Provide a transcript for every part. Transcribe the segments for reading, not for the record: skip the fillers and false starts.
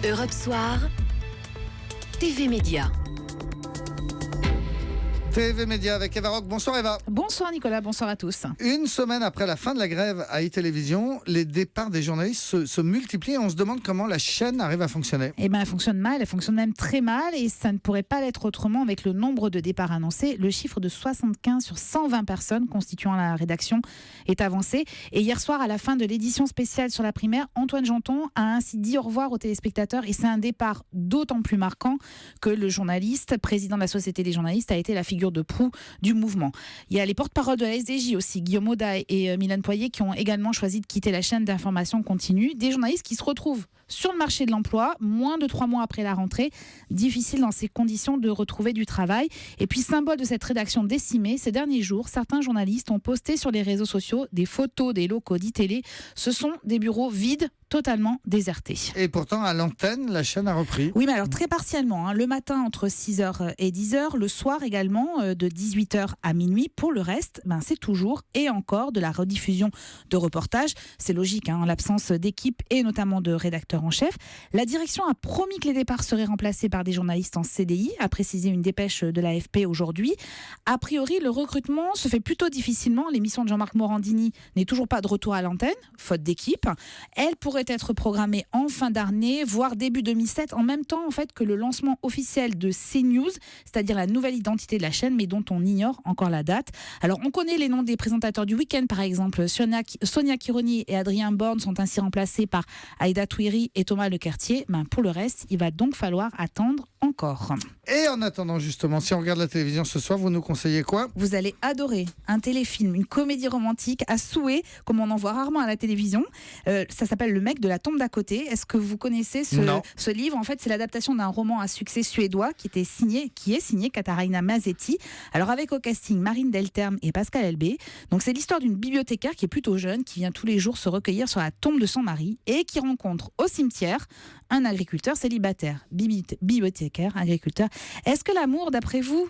Europe Soir, TV Média. TV Média avec Eva Rock. Bonsoir Eva. Bonsoir Nicolas, bonsoir à tous. Une semaine après la fin de la grève à iTélévision, les départs des journalistes se multiplient et on se demande comment la chaîne arrive à fonctionner. Eh bien, elle fonctionne mal, elle fonctionne même très mal et ça ne pourrait pas l'être autrement avec le nombre de départs annoncés. Le chiffre de 75 sur 120 personnes constituant la rédaction est avancé. Et hier soir, à la fin de l'édition spéciale sur la primaire, Antoine Janton a ainsi dit au revoir aux téléspectateurs et c'est un départ d'autant plus marquant que le journaliste, président de la Société des journalistes, a été la figure de proue du mouvement. Il y a les porte-paroles de la SDJ aussi, Guillaume Auday et Mylène Poirier, qui ont également choisi de quitter la chaîne d'information continue. Des journalistes qui se retrouvent sur le marché de l'emploi, moins de 3 mois après la rentrée. Difficile dans ces conditions de retrouver du travail. Et puis, symbole de cette rédaction décimée, ces derniers jours, certains journalistes ont posté sur les réseaux sociaux des photos des locaux d'ITélé. Ce sont des bureaux vides, totalement désertés. Et pourtant, à l'antenne, la chaîne a repris. Oui, mais alors très partiellement. Le matin, entre 6h et 10h. Le soir également, de 18h à minuit. Pour le reste, c'est toujours et encore de la rediffusion de reportages. C'est logique, en l'absence d'équipe et notamment de rédacteurs en chef. La direction a promis que les départs seraient remplacés par des journalistes en CDI, a précisé une dépêche de l'AFP aujourd'hui. A priori, le recrutement se fait plutôt difficilement. L'émission de Jean-Marc Morandini n'est toujours pas de retour à l'antenne, faute d'équipe. Elle pourrait être programmée en fin d'année, voire début 2007, en même temps que le lancement officiel de CNews, c'est-à-dire la nouvelle identité de la chaîne, mais dont on ignore encore la date. Alors, on connaît les noms des présentateurs du week-end, par exemple. Sonia Kironi et Adrien Borne sont ainsi remplacés par Aïda Touiri et Thomas Lequertier. Pour le reste, il va donc falloir attendre encore. Et en attendant, justement, si on regarde la télévision ce soir, vous nous conseillez quoi ? Vous allez adorer un téléfilm, une comédie romantique à souhait, comme on en voit rarement à la télévision. Ça s'appelle Le mec de la tombe d'à côté. Est-ce que vous connaissez ce livre ? En fait, c'est l'adaptation d'un roman à succès suédois qui est signé Katharina Mazetti. Alors, avec au casting Marine Delterme et Pascal Elbé. Donc, c'est l'histoire d'une bibliothécaire qui est plutôt jeune, qui vient tous les jours se recueillir sur la tombe de son mari et qui rencontre au cimetière un agriculteur célibataire. Bibliothécaire, agriculteur. Est-ce que l'amour, d'après vous,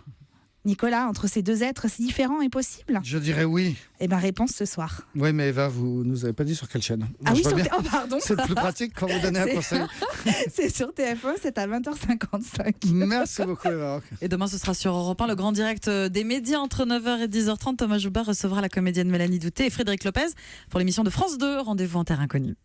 Nicolas, entre ces deux êtres si différents est possible ? Je dirais oui. Eh bien, réponse ce soir. Oui, mais Eva, vous nous avez pas dit sur quelle chaîne. Ah oui, pardon. C'est plus pratique quand vous donnez un conseil. C'est sur TF1, c'est à 20h55. Merci beaucoup, Eva. Et demain, ce sera sur Europe 1, le grand direct des médias entre 9h et 10h30. Thomas Joubert recevra la comédienne Mélanie Douté et Frédéric Lopez pour l'émission de France 2, Rendez-vous en terre inconnue.